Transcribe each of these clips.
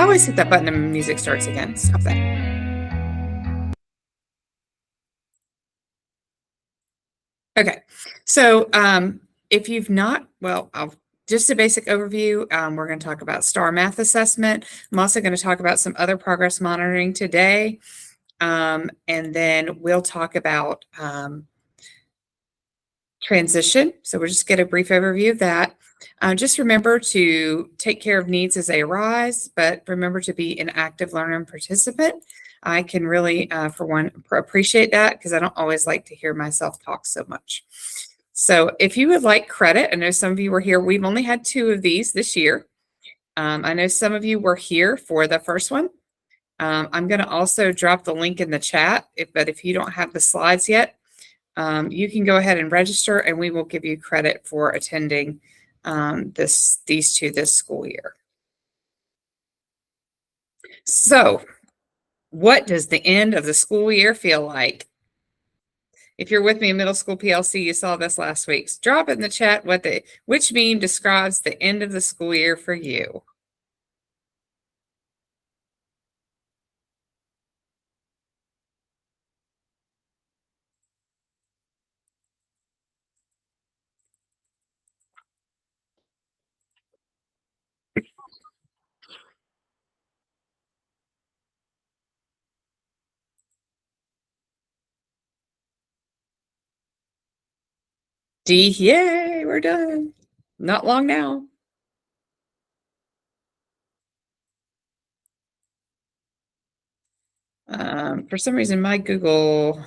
always hit that button and music starts again. Stop that. Okay, so if you've not, well, just a basic overview. We're going to talk about STAR math assessment. I'm also going to talk about some other progress monitoring today. And then we'll talk about transition. So we'll just get a brief overview of that. Just remember to take care of needs as they arise, but remember to be an active learner and participant. I can really, for one, appreciate that because I don't always like to hear myself talk so much. So if you would like credit, I know some of you were here. We've only had 2 of these this year. I know some of you were here for the first one. I'm going to also drop the link in the chat, but if you don't have the slides yet, you can go ahead and register and we will give you credit for attending these 2 this school year. So what does the end of the school year feel like? If you're with me in middle school PLC, you saw this last week. Drop it in the chat which meme describes the end of the school year for you. D, yay, we're done. Not long now. For some reason, my Google.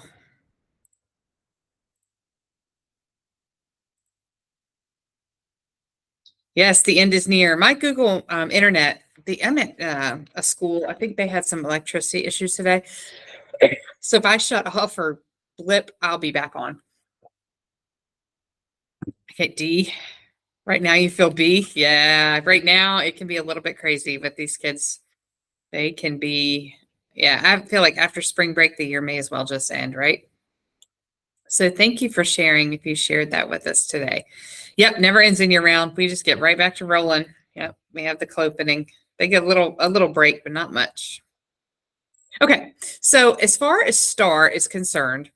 Yes, the end is near. My Google internet, I'm at a school. I think they had some electricity issues today. So if I shut off or blip, I'll be back on. Okay, D. Right now you feel B? Yeah, right now it can be a little bit crazy, but these kids, they can be, yeah, I feel like after spring break, the year may as well just end, right? So thank you for sharing if you shared that with us today. Yep, never ends in your round. We just get right back to rolling. Yep, we have the opening. They get a little break, but not much. Okay, so as far as STAR is concerned,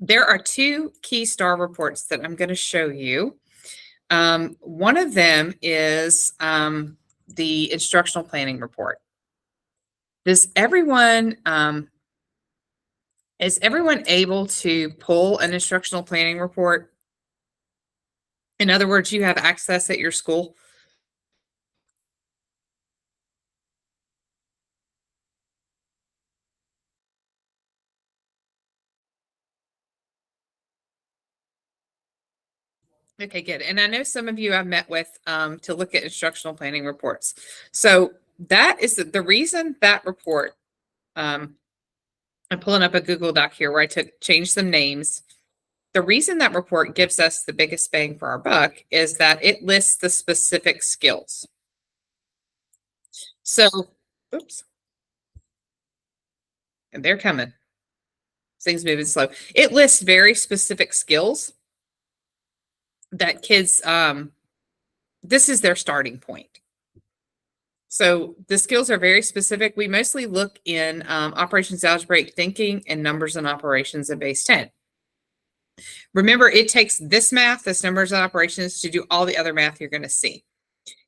there are 2 key STAR reports that I'm going to show you. One of them is the instructional planning report. Is everyone able to pull an instructional planning report? In other words, you have access at your school. Okay, good. And I know some of you I've met with to look at instructional planning reports. So that is the reason that report, I'm pulling up a Google Doc here where I changed some names. The reason that report gives us the biggest bang for our buck is that it lists the specific skills. So, oops. And they're coming. Things moving slow. It lists very specific skills that kids, this is their starting point. So the skills are very specific. We mostly look in operations, algebraic thinking, and numbers and operations in base 10. Remember, it takes this math, this numbers and operations, to do all the other math you're going to see.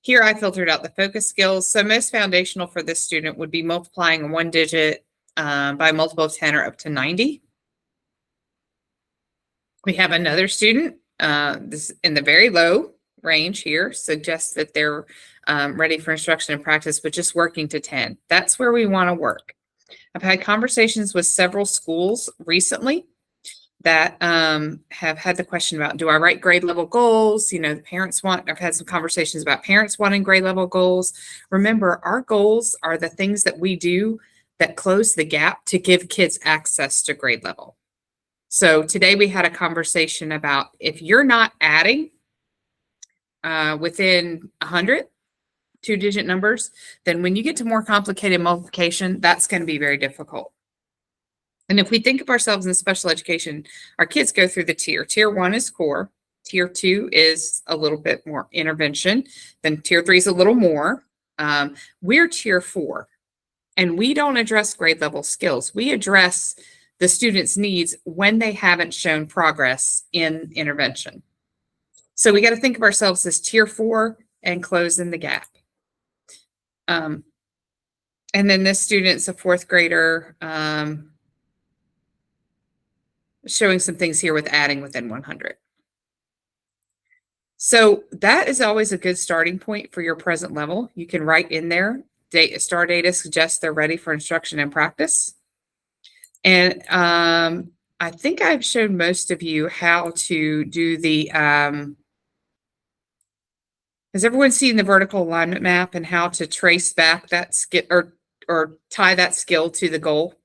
Here I filtered out the focus skills. So most foundational for this student would be multiplying 1 digit by a multiple of 10 or up to 90. We have another student, this in the very low range here, suggests that they're ready for instruction and practice, but just working to 10. That's where we want to work. I've had conversations with several schools recently that have had the question about, do I write grade level goals? You know, the parents I've had some conversations about parents wanting grade level goals. Remember, our goals are the things that we do that close the gap to give kids access to grade level. So today we had a conversation about if you're not adding within 100, 2-digit numbers, then when you get to more complicated multiplication, that's going to be very difficult. And if we think of ourselves in special education, our kids go through the tier. Tier 1 is core. Tier 2 is a little bit more intervention. Then tier 3 is a little more. We're tier 4, and we don't address grade level skills. We address the student's needs when they haven't shown progress in intervention. So we got to think of ourselves as tier 4 and close in the gap. And then this student's a 4th grader, showing some things here with adding within 100. So that is always a good starting point for your present level. You can write in there, star data suggests they're ready for instruction and practice. And I think I've shown most of you how to do the, has everyone seen the vertical alignment map and how to trace back that skill or tie that skill to the goal?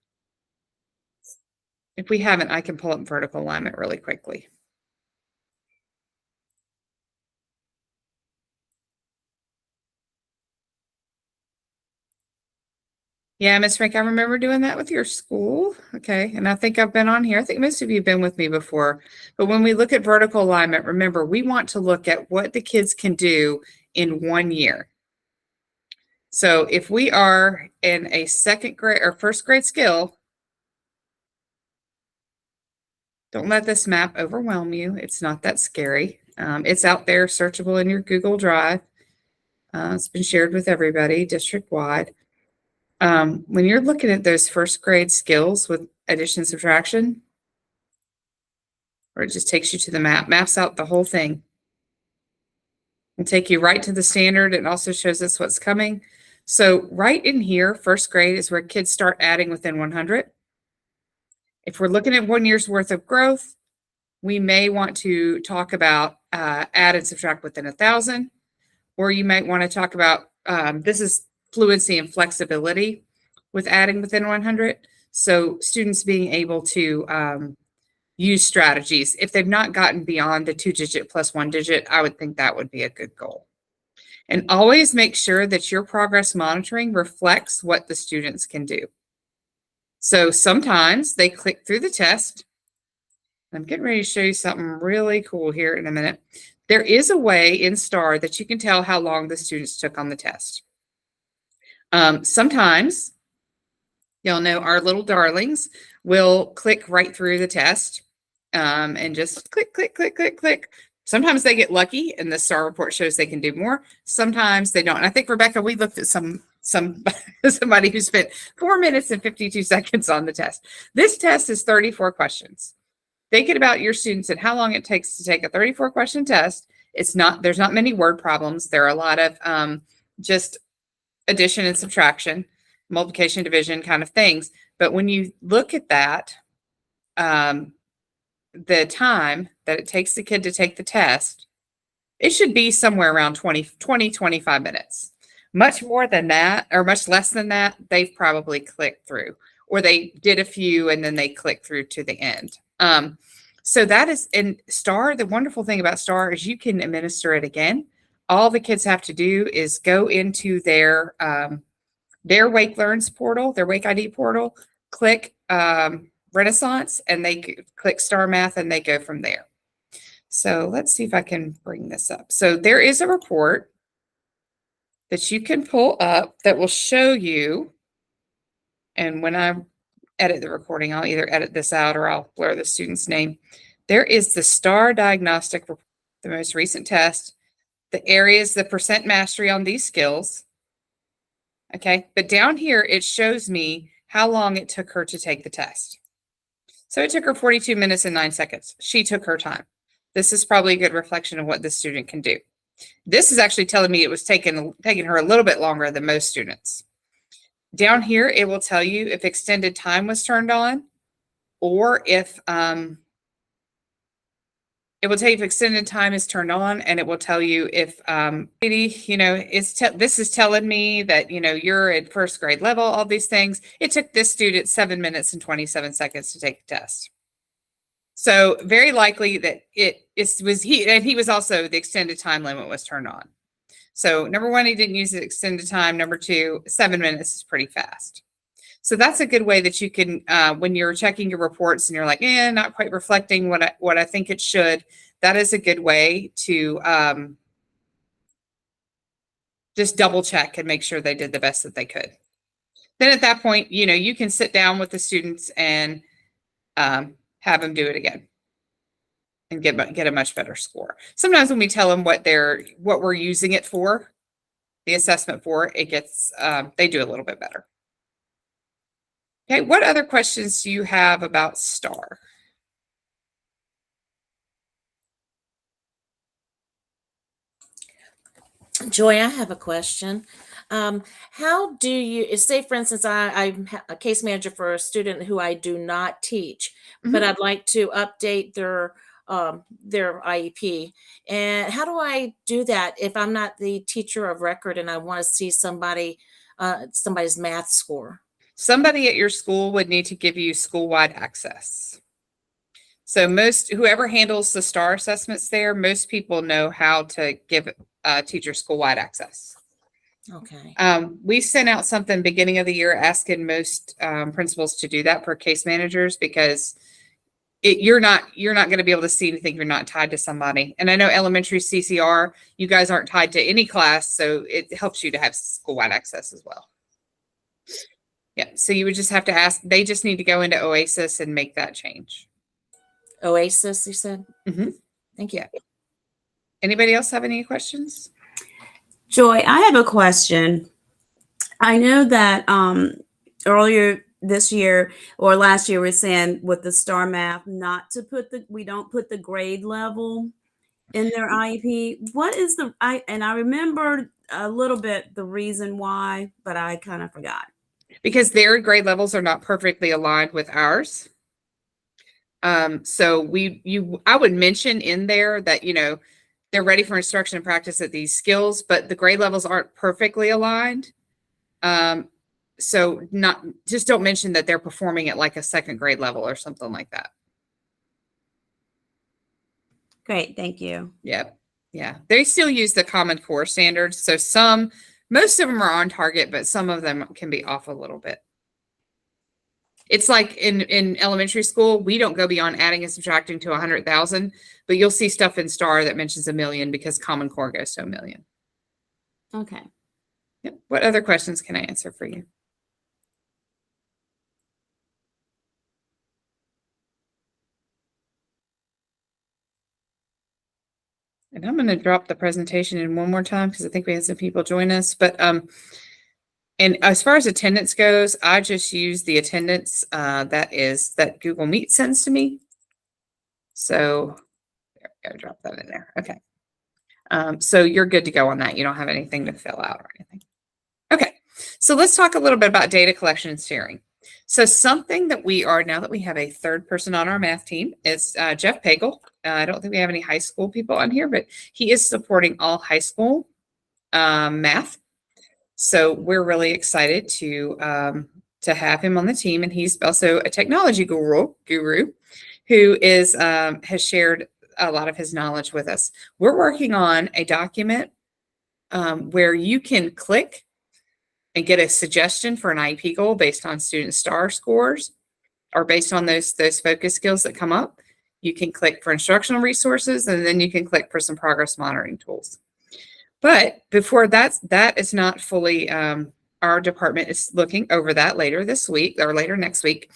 If we haven't, I can pull up vertical alignment really quickly. Yeah, Miss Frank, I remember doing that with your school. Okay. And I think I've been on here. I think most of you have been with me before. But when we look at vertical alignment, remember, we want to look at what the kids can do in 1 year. So if we are in a 2nd grade or 1st grade skill, don't let this map overwhelm you. It's not that scary. It's out there, searchable in your Google Drive. It's been shared with everybody district-wide. When you're looking at those 1st grade skills with addition, subtraction, or it just takes you to the map, maps out the whole thing. It'll take you right to the standard. It also shows us what's coming. So right in here, 1st grade is where kids start adding within 100. If we're looking at 1 year's worth of growth, we may want to talk about add and subtract within 1,000, or you might want to talk about, this is fluency and flexibility with adding within 100. So students being able to use strategies. If they've not gotten beyond the 2-digit plus 1-digit, I would think that would be a good goal. And always make sure that your progress monitoring reflects what the students can do. So sometimes they click through the test. I'm getting ready to show you something really cool here in a minute. There is a way in STAR that you can tell how long the students took on the test. Sometimes, y'all know our little darlings will click right through the test and just click, click, click, click, click. Sometimes they get lucky and the STAR report shows they can do more. Sometimes they don't. And I think, Rebecca, we looked at somebody who spent 4 minutes and 52 seconds on the test. This test is 34 questions. Thinking about your students and how long it takes to take a 34-question test. There's not many word problems. There are a lot of just addition and subtraction, multiplication, division kind of things. But when you look at that, the time that it takes the kid to take the test, it should be somewhere around 25 minutes. Much more than that, or much less than that, they've probably clicked through, or they did a few and then they clicked through to the end. So that is in STAR. The wonderful thing about STAR is you can administer it again. All the kids have to do is go into their Wake Learns portal, their Wake ID portal, click Renaissance, and they click STAR Math, and they go from there. So let's see if I can bring this up. So there is a report that you can pull up that will show you, and when I edit the recording, I'll either edit this out or I'll blur the student's name. There is the STAR diagnostic report, the most recent test, the areas, the percent mastery on these skills. Okay, but down here, it shows me how long it took her to take the test. So it took her 42 minutes and 9 seconds. She took her time. This is probably a good reflection of what the student can do. This is actually telling me it was taking her a little bit longer than most students. Down here, it will tell you if extended time was turned on, or if it will tell you if extended time is turned on, and it will tell you if this is telling me that you're at 1st grade level. All these things. It took this student 7 minutes and 27 seconds to take the test. So very likely that he was also, the extended time limit was turned on. So number 1, he didn't use the extended time. Number 2, 7 minutes is pretty fast. So that's a good way that you can, when you're checking your reports and you're like, not quite reflecting what I think it should. That is a good way to just double check and make sure they did the best that they could. Then at that point, you can sit down with the students and have them do it again and get a much better score. Sometimes when we tell them what we're using it for, the assessment for, it gets they do a little bit better. Okay, what other questions do you have about STAR? Joy, I have a question. How do you, say for instance, I'm a case manager for a student who I do not teach, but I'd like to update their IEP. And how do I do that if I'm not the teacher of record and I want to see somebody's math score? Somebody at your school would need to give you school-wide access. So whoever handles the STAR assessments there, most people know how to give teachers school-wide access. Okay. We sent out something beginning of the year asking most principals to do that for case managers because you're not going to be able to see anything if you're not tied to somebody. And I know elementary CCR, you guys aren't tied to any class, so it helps you to have school-wide access as well. Yeah, so you would just have to ask. They just need to go into OASIS and make that change. OASIS, you said? Mm-hmm. Thank you. Anybody else have any questions? Joy, I have a question. I know that earlier this year or last year, we're saying with the STAR math, not to we don't put the grade level in their IEP. What is I remember a little bit the reason why, but I kind of forgot. Because their grade levels are not perfectly aligned with ours. So I would mention in there that, they're ready for instruction and practice at these skills, but the grade levels aren't perfectly aligned. So just don't mention that they're performing at like a second grade level or something like that. Great. Thank you. Yep. Yeah. They still use the Common Core standards. So most of them are on target, but some of them can be off a little bit. It's like in elementary school, we don't go beyond adding and subtracting to 100,000, but you'll see stuff in STAR that mentions 1 million because Common Core goes to 1 million. Okay. Yep. What other questions can I answer for you? And I'm going to drop the presentation in one more time because I think we had some people join us. But and as far as attendance goes, I just use the attendance that Google Meet sends to me. So there we go, drop that in there. Okay. So you're good to go on that. You don't have anything to fill out or anything. Okay. So let's talk a little bit about data collection and sharing. So something that now that we have a third person on our math team is Jeff Pagel. I don't think we have any high school people on here, but he is supporting all high school math. So we're really excited to have him on the team, and he's also a technology guru who has shared a lot of his knowledge with us. We're working on a document where you can click and get a suggestion for an IEP goal based on student STAR scores or based on those focus skills that come up. You can click for instructional resources, and then you can click for some progress monitoring tools. But before that is not fully, our department is looking over that later this week or later next week.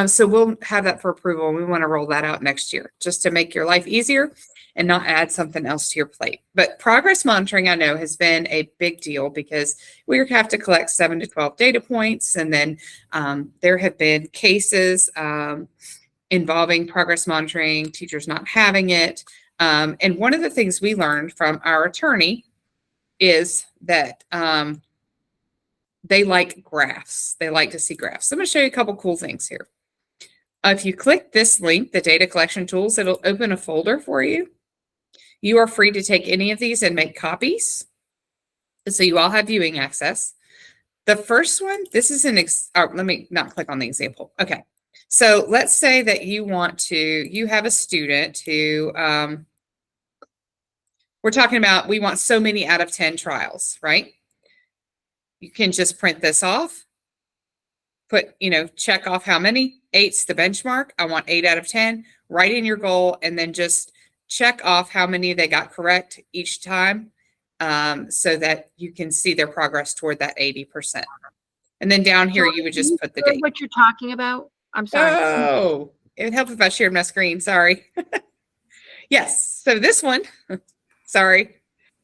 So we'll have that for approval, and we want to roll that out next year just to make your life easier and not add something else to your plate. But progress monitoring, I know, has been a big deal because we have to collect 7 to 12 data points. And then there have been cases involving progress monitoring, teachers not having it. And one of the things we learned from our attorney is that they like graphs. They like to see graphs. So I'm going to show you a couple cool things here. If you click this link, the data collection tools, it'll open a folder for you. You are free to take any of these and make copies. So you all have viewing access. The first one, this is let me not click on the example. Okay. So let's say that you have a student who, we're talking about, we want so many out of 10 trials, right? You can just print this off, check off how many. 8's the benchmark. I want 8 out of 10. Write in your goal and then just check off how many they got correct each time. so that you can see their progress toward that 80%. And then down here, you would just put the Share date. what you're talking about? I'm sorry. Oh, it would help if I shared my screen. Sorry. Yes. So this one, sorry.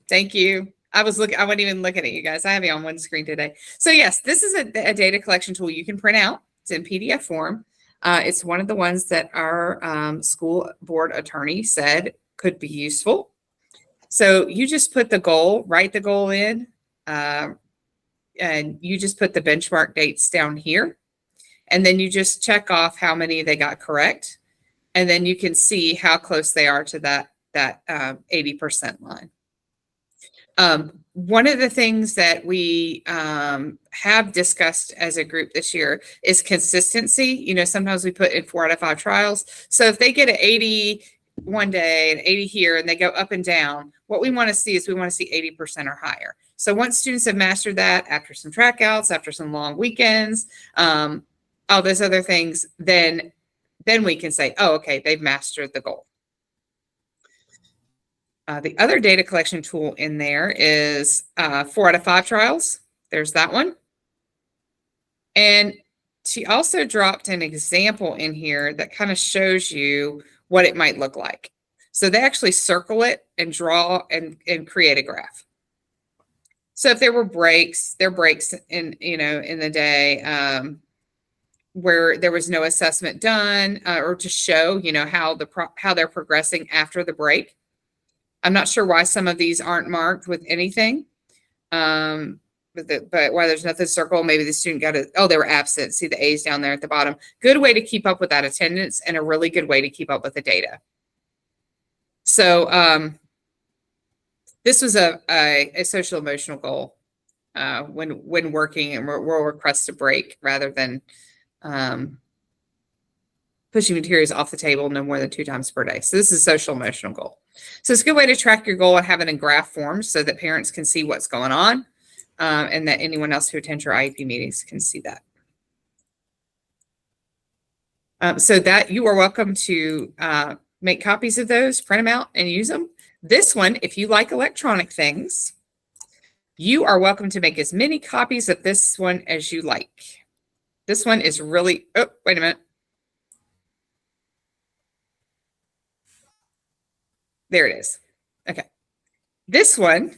Thank you. I wasn't even looking at you guys. I have you on one screen today. So yes, this is a data collection tool you can print out. It's in PDF form. It's one of the ones that our school board attorney said could be useful. So you just put the goal, write the goal in, and you just put the benchmark dates down here. And then you just check off how many they got correct. And then you can see how close they are to that 80% line. One of the things that we have discussed as a group this year is consistency. You know, sometimes we put in 4 out of 5 trials. So if they get an 80 one day and 80 here and they go up and down, what we want to see is we want to see 80% or higher. So once students have mastered that after some track outs, after some long weekends, all those other things, then we can say, oh, okay, they've mastered the goal. The other data collection tool in there is 4 out of 5 trials. There's that one. And she also dropped an example in here that kind of shows you what it might look like. So they actually circle it and draw and create a graph. So if there were breaks, there are breaks in the day where there was no assessment done, or to show, how they're progressing after the break. I'm not sure why some of these aren't marked with anything. But why there's nothing circled, maybe the student they were absent. See the A's down there at the bottom. Good way to keep up with that attendance and a really good way to keep up with the data. So this was a social emotional goal when working, and we'll request a break rather than pushing materials off the table no more than 2 times per day. So this is a social emotional goal. So it's a good way to track your goal and have it in graph form so that parents can see what's going on, and that anyone else who attends your IEP meetings can see that. So that you are welcome to make copies of those, print them out, and use them. This one, if you like electronic things, you are welcome to make as many copies of this one as you like. This one is really, oh, wait a minute. There it is. Okay. This one,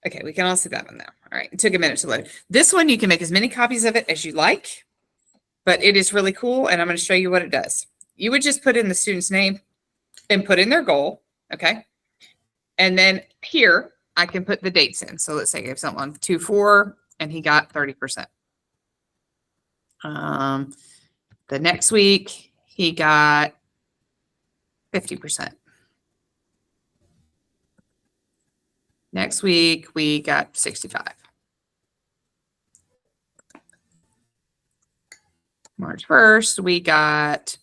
okay, we can all see that one now. All right, it took a minute to load. This one, you can make as many copies of it as you like, but it is really cool, and I'm going to show you what it does. You would just put in the student's name and put in their goal, okay? And then here, I can put the dates in. So let's say I gave someone 2-4, and he got 30%. The next week, he got 50%. Next week, we got 65. March 1st, we got,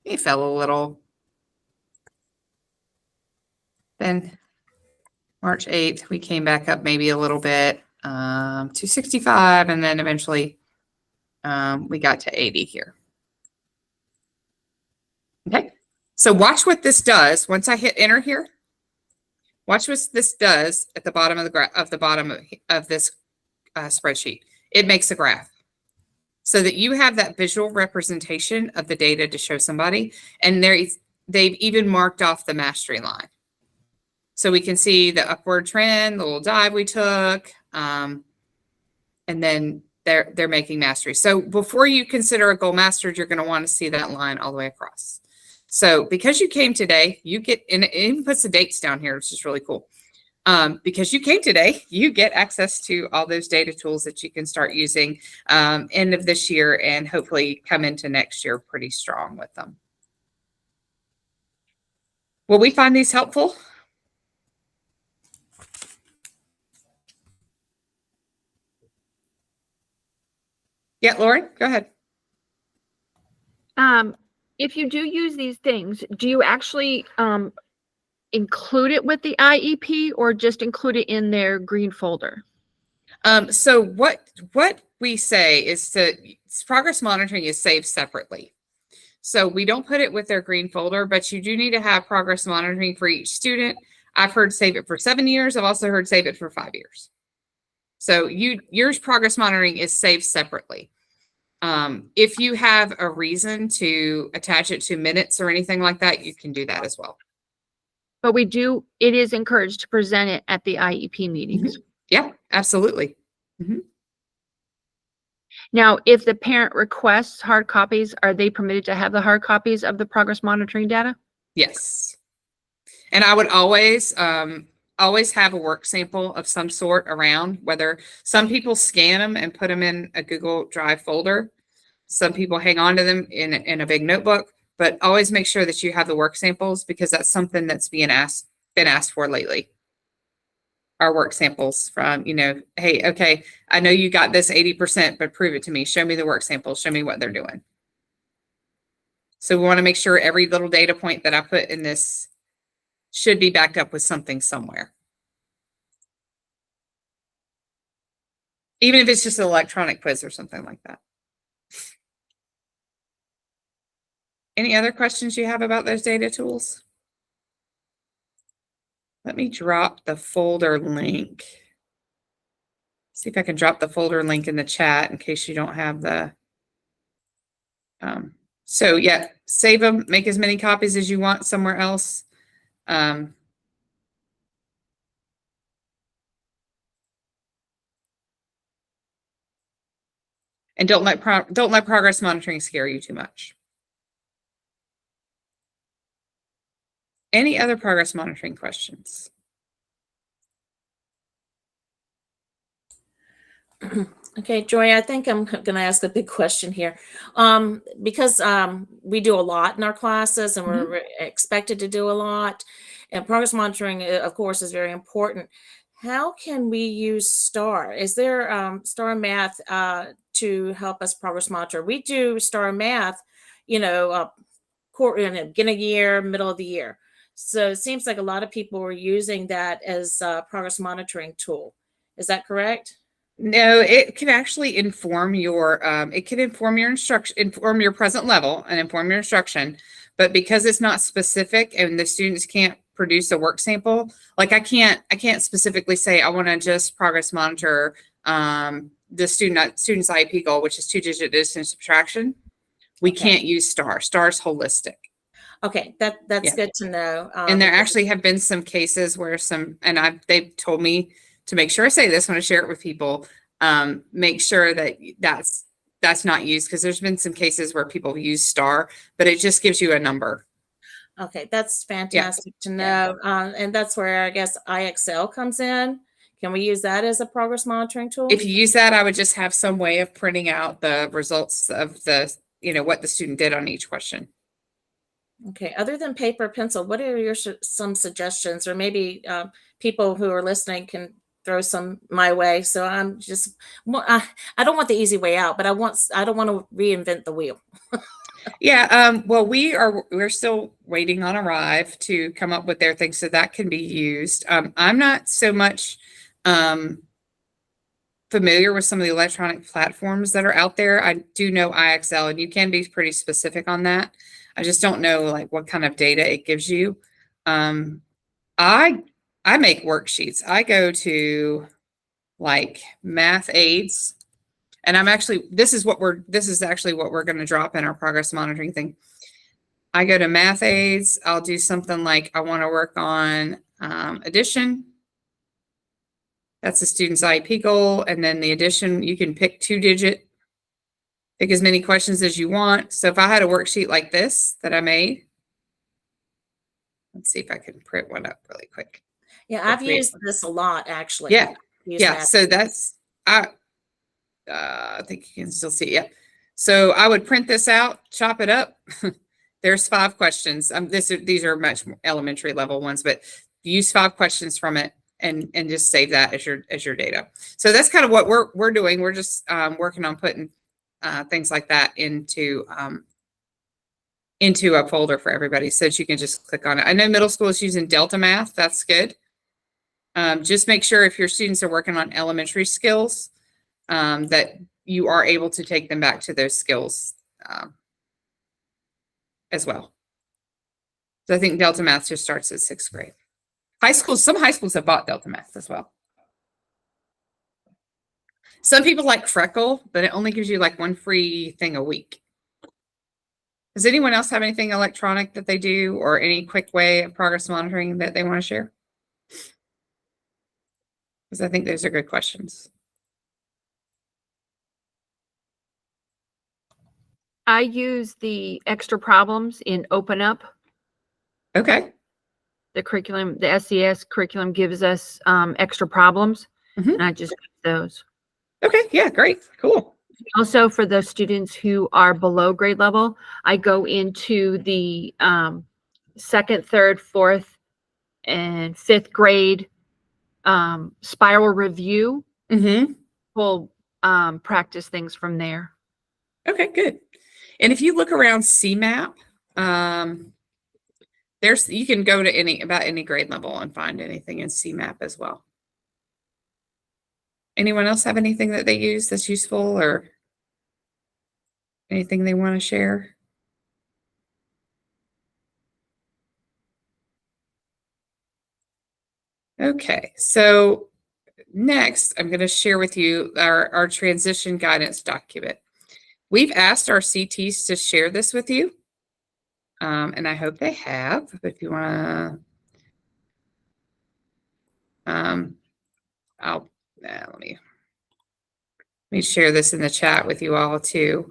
he fell a little. Then March 8th, we came back up maybe a little bit to 65, and then eventually we got to 80 here. Okay, so watch what this does. Once I hit enter here, watch what this does at the bottom of the this spreadsheet. It makes a graph so that you have that visual representation of the data to show somebody, and they've even marked off the mastery line. So we can see the upward trend, the little dive we took, and then they're making mastery. So before you consider a goal mastered, you're going to want to see that line all the way across. So because you came today, you get, and it even puts the dates down here, which is really cool. Because you came today, you get access to all those data tools that you can start using end of this year and hopefully come into next year pretty strong with them. Will we find these helpful? Yeah, Lauren, go ahead. If you do use these things, do you actually include it with the IEP or just include it in their green folder? So what we say is progress monitoring is saved separately. So we don't put it with their green folder, but you do need to have progress monitoring for each student. I've heard save it for 7 years. I've also heard save it for 5 years. So yours progress monitoring is saved separately. If you have a reason to attach it to minutes or anything like that, you can do that as well. But it is encouraged to present it at the IEP meetings. Yeah, absolutely. Now, if the parent requests hard copies, are they permitted to have the hard copies of the progress monitoring data? Yes. And I would always have a work sample of some sort around, whether some people scan them and put them in a Google Drive folder. Some people hang on to them in a big notebook, but always make sure that you have the work samples, because that's something that's been asked for lately. Our work samples from, hey, okay, I know you got this 80%, but prove it to me. Show me the work samples. Show me what they're doing. So we want to make sure every little data point that I put in this should be backed up with something somewhere. Even if it's just an electronic quiz or something like that. Any other questions you have about those data tools? Let me drop the folder link. See if I can drop the folder link in the chat in case you don't have the. So yeah, save them, make as many copies as you want somewhere else. And don't let progress monitoring scare you too much. Any other progress monitoring questions? Okay, Joy, I think I'm going to ask a big question here. Because we do a lot in our classes and we're expected to do a lot, and progress monitoring, of course, is very important. How can we use STAR? Is there STAR math to help us progress monitor? We do STAR math, in the beginning of the year, middle of the year. So it seems like a lot of people are using that as a progress monitoring tool. Is that correct? No, it can actually inform your instruction, inform your present level and inform your instruction. But because it's not specific and the students can't produce a work sample, like I can't specifically say I want to just progress monitor the student's IEP goal, which is 2-digit distance subtraction. We can't use STAR. STAR's holistic. Okay, that's good to know. And there actually have been some cases where they've told me to make sure I say this when I share it with people, make sure that that's not used, because there's been some cases where people use STAR, but it just gives you a number. Okay, that's fantastic to know. And that's where I guess IXL comes in. Can we use that as a progress monitoring tool? If you use that, I would just have some way of printing out the results of what the student did on each question. Okay, other than paper, pencil, what are some suggestions, or maybe people who are listening can throw some my way? So I don't want the easy way out, but I don't want to reinvent the wheel. Yeah, well, we're still waiting on Arrive to come up with their thing, so that can be used. I'm not so much familiar with some of the electronic platforms that are out there. I do know IXL, and you can be pretty specific on that. I just don't know like what kind of data it gives you. I make worksheets. I go to like Math Aids, and this is actually what we're going to drop in our progress monitoring thing. I go to Math Aids. I'll do something like I want to work on addition. That's the student's IEP goal. And then the addition, you can pick 2-digit, pick as many questions as you want. So if I had a worksheet like this that I made, let's see if I can print one up really quick. Yeah, I've used this a lot, actually. Yeah. Yeah. So that's, I think you can still see it. Yeah. So I would print this out, chop it up. There's 5 questions. These are much more elementary level ones, but use 5 questions from it and just save that as your data. So that's kind of what we're doing. We're just working on putting things like that into a folder for everybody so that you can just click on it. I know middle school is using Delta Math. That's good. Just make sure if your students are working on elementary skills, that you are able to take them back to those skills. as well. So I think Delta Math just starts at 6th grade. Some high schools have bought Delta Math as well. Some people like Freckle, but it only gives you like one free thing a week. Does anyone else have anything electronic that they do or any quick way of progress monitoring that they want to share? Because I think those are good questions. I use the extra problems in Open Up. Okay. The curriculum, the SES curriculum gives us extra problems, Mhm. and I just use those. Okay. Yeah. Great. Cool. Also, for the students who are below grade level, I go into the 2nd, 3rd, 4th, and 5th grade spiral review. Mm-hmm. We'll practice things from there. Okay. Good. And if you look around CMAP, you can go to about any grade level and find anything in CMAP as well. Anyone else have anything that they use that's useful or anything they want to share? Okay, so next I'm going to share with you our transition guidance document. We've asked our CTs to share this with you, and I hope they have. If you want to, let me share this in the chat with you all too.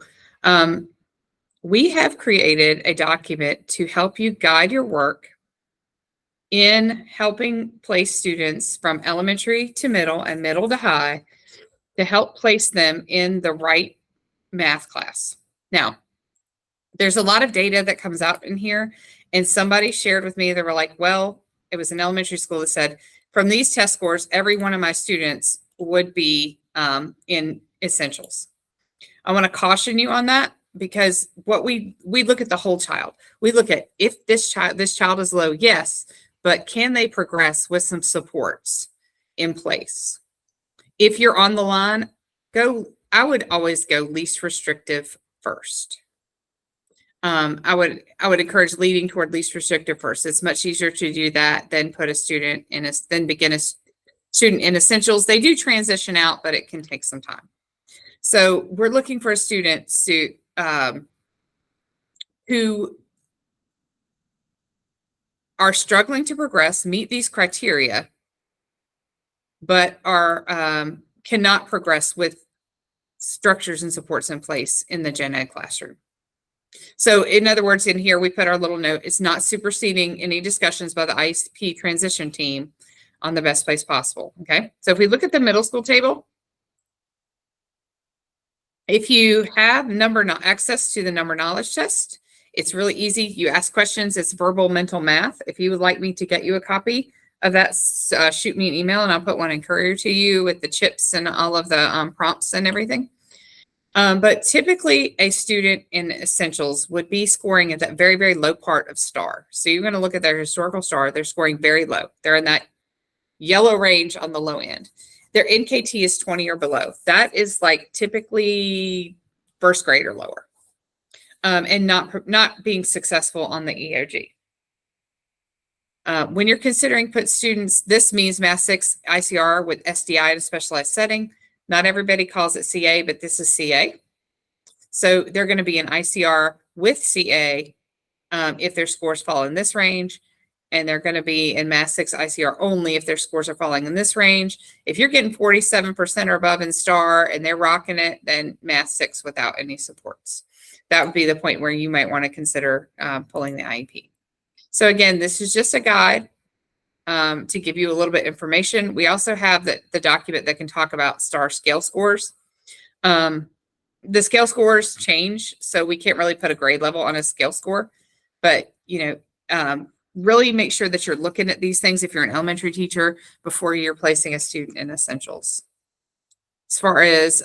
We have created a document to help you guide your work in helping place students from elementary to middle and middle to high to help place them in the right math class. Now, there's a lot of data that comes out in here, and somebody shared with me, they were like, well, it was an elementary school that said, from these test scores, every one of my students would be in essentials. I want to caution you on that because what we look at the whole child. We look at if this child is low, yes, but can they progress with some supports in place? If you're on the line, I would always go least restrictive first. I would encourage leading toward least restrictive first. It's much easier to do that than put a student in begin a student in essentials. They do transition out, but it can take some time. So we're looking for a student who are struggling to progress, meet these criteria, but are cannot progress with structures and supports in place in the gen ed classroom. So in other words, in here, we put our little note, it's not superseding any discussions by the IEP transition team on the best place possible, okay? So if we look at the middle school table, if you have access to the number knowledge test, it's really easy. You ask questions, it's verbal mental math. If you would like me to get you a copy of that, shoot me an email and I'll put one in courier to you with the chips and all of the prompts and everything. But typically a student in essentials would be scoring at that very, very low part of STAR. So you're going to look at their historical STAR, they're scoring very low. They're in that yellow range on the low end. Their NKT is 20 or below. That is like typically first grade or lower. And not being successful on the EOG. When you're considering put students, this means Math 6 ICR with SDI in a specialized setting. Not everybody calls it CA, but this is CA. So they're going to be an ICR with CA if their scores fall in this range. And they're going to be in Math 6 ICR only if their scores are falling in this range. If you're getting 47% or above in STAR and they're rocking it, then Math 6 without any supports. That would be the point where you might want to consider pulling the IEP. So again, this is just a guide to give you a little bit of information. We also have the document that can talk about STAR scale scores. The scale scores change, so we can't really put a grade level on a scale score, but really make sure that you're looking at these things if you're an elementary teacher before you're placing a student in essentials. As far as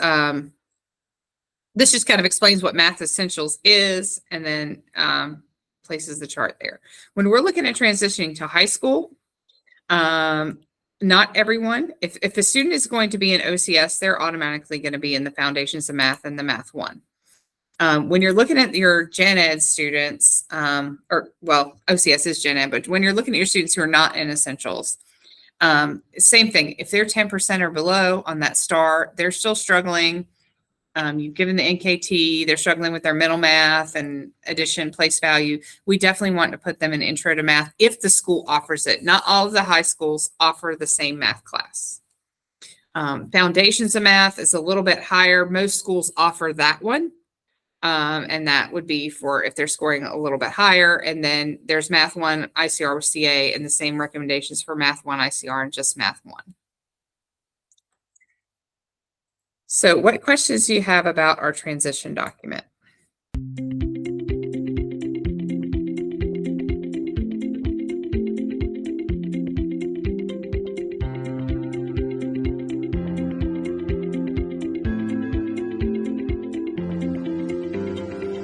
this just kind of explains what Math Essentials is and then places the chart there. When we're looking at transitioning to high school, not everyone, if a student is going to be in OCS, they're automatically going to be in the Foundations of Math and the Math 1. When you're looking at your gen ed students, or well, OCS is gen ed, but when you're looking at your students who are not in essentials, same thing. If they're 10% or below on that star, they're still struggling. You've given the NKT, they're struggling with their middle math and addition, place value. We definitely want to put them in intro to math if the school offers it. Not all of the high schools offer the same math class. Foundations of math is a little bit higher. Most schools offer that one. And that would be for if they're scoring a little bit higher. And then there's Math 1 ICR with CA and the same recommendations for Math 1 ICR and just Math 1. So what questions do you have about our transition document?